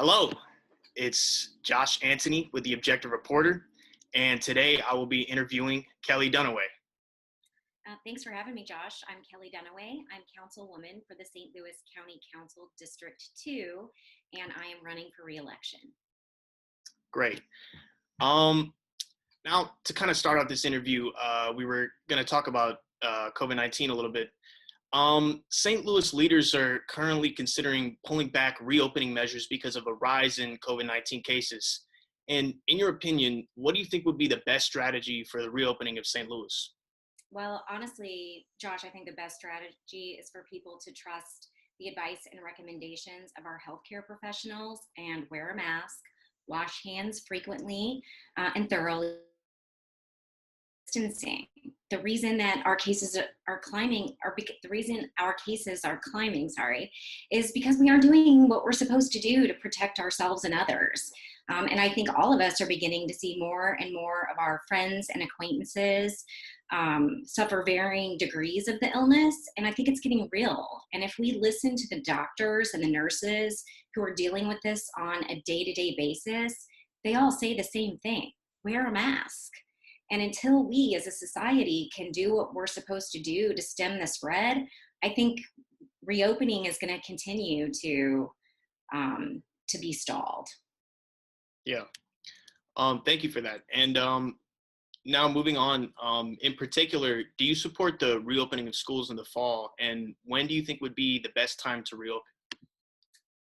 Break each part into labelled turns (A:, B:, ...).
A: Hello, it's Josh Anthony with the Objective Reporter, and today I will be interviewing Kelli Dunaway.
B: Thanks for having me, Josh. I'm Kelli Dunaway. I'm councilwoman for the St. Louis County Council District 2, and I am running for re-election.
A: Great. Now, to kind of start off this interview, we were going to talk about COVID-19 a little bit. St. Louis leaders are currently considering pulling back reopening measures because of a rise in COVID-19 cases. And in your opinion, what do you think would be the best strategy for the reopening of St. Louis?
B: Well, honestly, Josh, I think the best strategy is for people to trust the advice and recommendations of our healthcare professionals and wear a mask, wash hands frequently and thoroughly. Distancing. The reason that our cases are climbing, is because we aren't doing what we're supposed to do to protect ourselves and others. And I think all of us are beginning to see more and more of our friends and acquaintances suffer varying degrees of the illness. And I think it's getting real. And if we listen to the doctors and the nurses who are dealing with this on a day-to-day basis, they all say the same thing: wear a mask. And until we as a society can do what we're supposed to do to stem the spread, I think reopening is going to continue to be stalled.
A: Yeah. Thank you for that. And now moving on, in particular, do you support the reopening of schools in the fall? And when do you think would be the best time to reopen?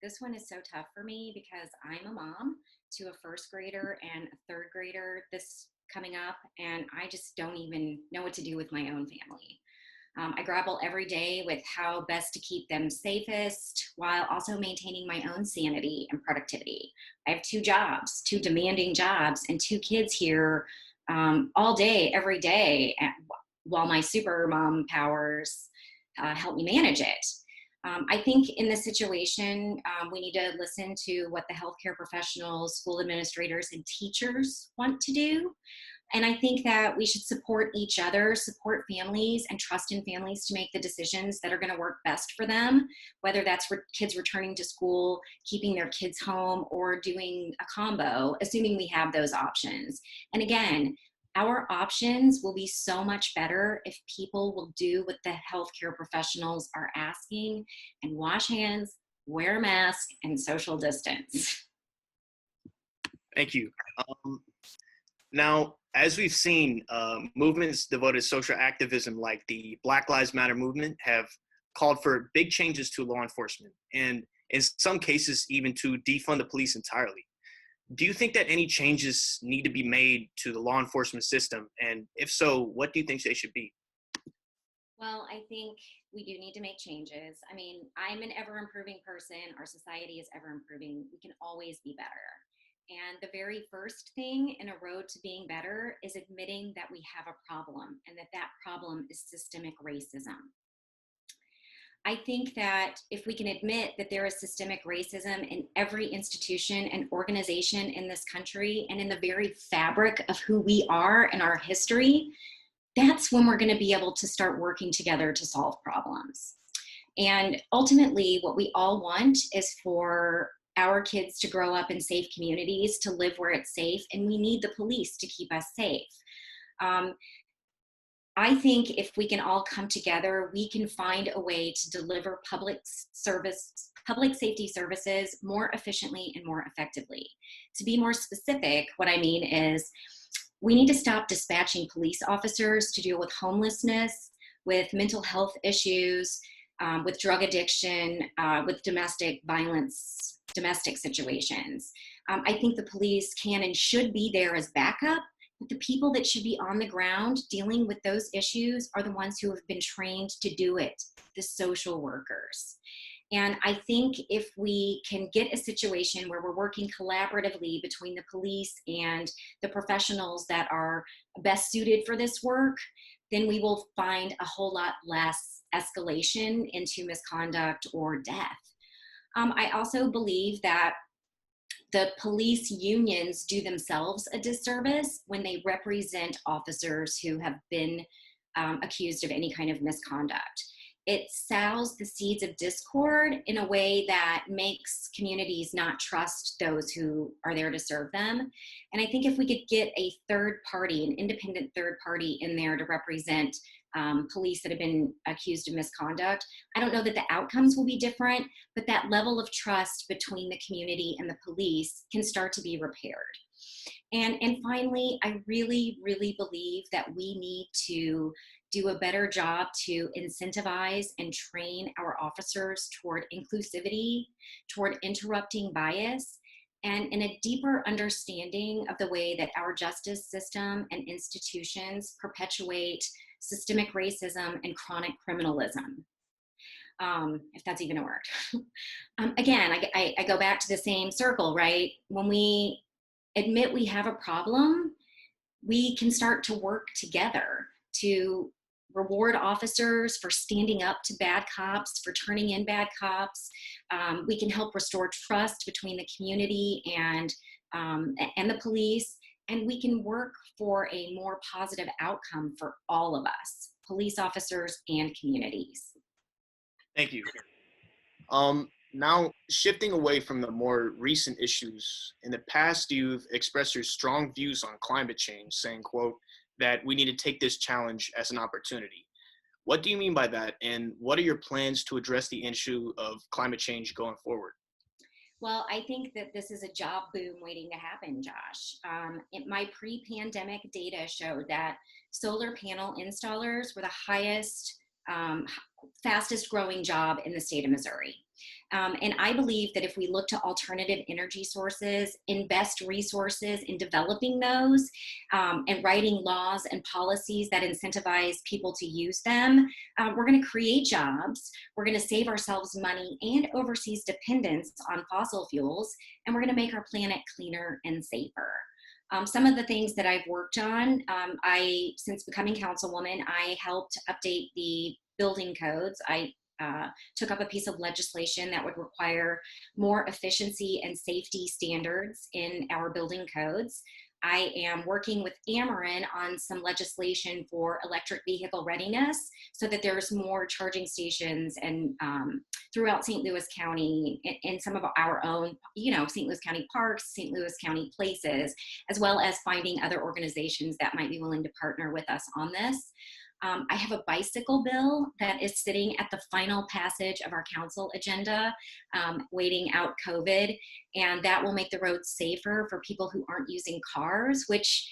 B: This one is so tough for me because I'm a mom to a first grader and a third grader this coming up, and I just don't even know what to do with my own family. I grapple every day with how best to keep them safest while also maintaining my own sanity and productivity. I have two jobs, two demanding jobs, and two kids here all day, every day, while my super mom powers help me manage it. I think in this situation, we need to listen to what the healthcare professionals, school administrators, and teachers want to do. And I think that we should support each other, support families, and trust in families to make the decisions that are going to work best for them, whether that's for kids returning to school, keeping their kids home, or doing a combo, assuming we have those options. And again, our options will be so much better if people will do what the healthcare professionals are asking and wash hands, wear a mask, and social distance.
A: Thank you. Now, as we've seen, movements devoted to social activism like the Black Lives Matter movement have called for big changes to law enforcement, and in some cases, even to defund the police entirely. Do you think that any changes need to be made to the law enforcement system? And if so, what do you think they should be?
B: Well, I think we do need to make changes. I mean, I'm an ever improving person. Our society is ever improving. We can always be better. And the very first thing in a road to being better is admitting that we have a problem and that problem is systemic racism. I think that if we can admit that there is systemic racism in every institution and organization in this country and in the very fabric of who we are and our history, that's when we're going to be able to start working together to solve problems. And ultimately, what we all want is for our kids to grow up in safe communities, to live where it's safe, and we need the police to keep us safe. I think if we can all come together, we can find a way to deliver public safety services more efficiently and more effectively. To be more specific, what I mean is we need to stop dispatching police officers to deal with homelessness, with mental health issues, with drug addiction, with domestic violence, domestic situations. I think the police can and should be there as backup, but the people that should be on the ground dealing with those issues are the ones who have been trained to do it, the social workers. And I think if we can get a situation where we're working collaboratively between the police and the professionals that are best suited for this work, then we will find a whole lot less escalation into misconduct or death. I also believe that the police unions do themselves a disservice when they represent officers who have been accused of any kind of misconduct. it sows the seeds of discord in a way that makes communities not trust those who are there to serve them. And I think if we could get a third party, an independent third party in there to represent police that have been accused of misconduct, I don't know that the outcomes will be different, but that level of trust between the community and the police can start to be repaired. And finally, I really, really believe that we need to do a better job to incentivize and train our officers toward inclusivity, toward interrupting bias, and in a deeper understanding of the way that our justice system and institutions perpetuate systemic racism and chronic criminalism. If that's even a word. Again, I go back to the same circle, right? When we admit we have a problem, we can start to work together to reward officers for standing up to bad cops, for turning in bad cops. We can help restore trust between the community and the police, and we can work for a more positive outcome for all of us, police officers and communities.
A: Thank you. Now, shifting away from the more recent issues, in the past, you've expressed your strong views on climate change, saying, quote, that we need to take this challenge as an opportunity. What do you mean by that? And what are your plans to address the issue of climate change going forward?
B: Well, I think that this is a job boom waiting to happen, Josh. My pre-pandemic data showed that solar panel installers were the highest, fastest growing job in the state of Missouri. And I believe that if we look to alternative energy sources, invest resources in developing those, and writing laws and policies that incentivize people to use them, we're going to create jobs, we're going to save ourselves money and overseas dependence on fossil fuels, and we're going to make our planet cleaner and safer. Some of the things that I've worked on, since becoming councilwoman, I helped update the building codes. I took up a piece of legislation that would require more efficiency and safety standards in our building codes. I am working with Ameren on some legislation for electric vehicle readiness so that there's more charging stations and throughout St. Louis County in some of our own, St. Louis County parks, St. Louis County places, as well as finding other organizations that might be willing to partner with us on this. I have a bicycle bill that is sitting at the final passage of our council agenda, waiting out COVID, and that will make the roads safer for people who aren't using cars, which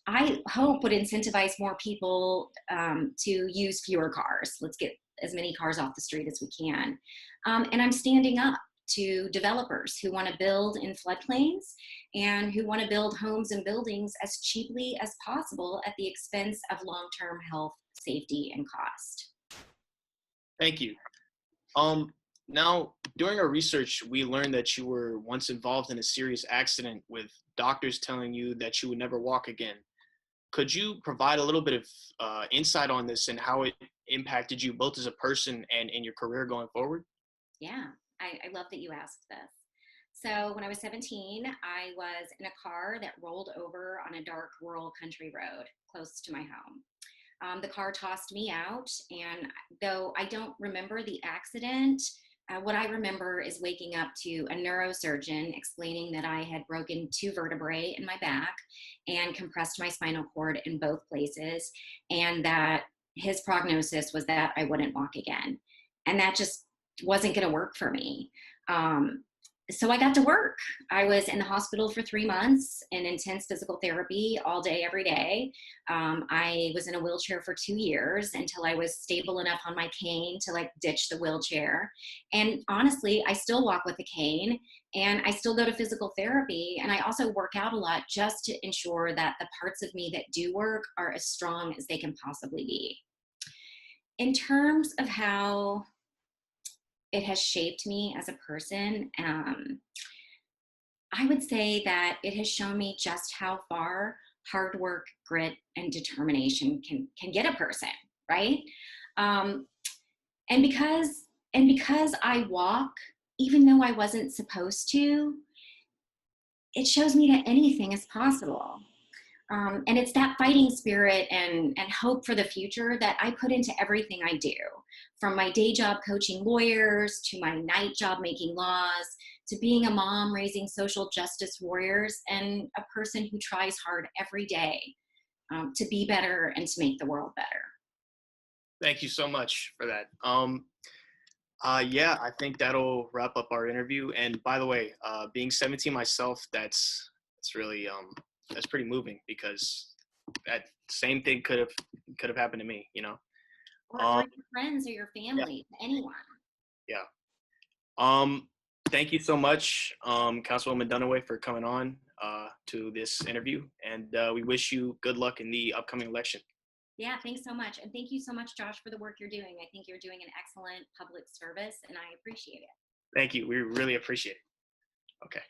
B: I hope would incentivize more people to use fewer cars. Let's get as many cars off the street as we can. And I'm standing up to developers who want to build in floodplains and who want to build homes and buildings as cheaply as possible at the expense of long-term health, safety, and cost.
A: Thank you. Now, during our research, we learned that you were once involved in a serious accident with doctors telling you that you would never walk again. Could you provide a little bit of insight on this and how it impacted you both as a person and in your career going forward?
B: Yeah, I love that you asked this. So when I was 17, I was in a car that rolled over on a dark rural country road close to my home. The car tossed me out, and though I don't remember the accident, what I remember is waking up to a neurosurgeon explaining that I had broken 2 vertebrae in my back and compressed my spinal cord in both places, and that his prognosis was that I wouldn't walk again. And that just wasn't going to work for me. So I got to work. I was in the hospital for 3 months in intense physical therapy all day, every day. I was in a wheelchair for 2 years until I was stable enough on my cane to ditch the wheelchair. And honestly, I still walk with a cane and I still go to physical therapy. And I also work out a lot just to ensure that the parts of me that do work are as strong as they can possibly be. In terms of how it has shaped me as a person, I would say that it has shown me just how far hard work, grit, and determination can get a person, right? And because I walk, even though I wasn't supposed to, it shows me that anything is possible. And it's that fighting spirit and hope for the future that I put into everything I do, from my day job coaching lawyers to my night job making laws to being a mom raising social justice warriors and a person who tries hard every day to be better and to make the world better.
A: Thank you so much for that. Yeah, I think that'll wrap up our interview. And by the way, being 17 myself, that's really that's pretty moving because that same thing could have happened to me, you know.
B: Or
A: Um,
B: your friends or your
A: yeah,
B: family, anyone.
A: yeah. Um, Thank you so much, Councilwoman Dunaway, for coming on to this interview, and we wish you good luck in the upcoming election.
B: Yeah, thanks so much. And thank you so much, Josh, for the work you're doing. I think you're doing an excellent public service and I appreciate it.
A: Thank you. We really appreciate it. Okay.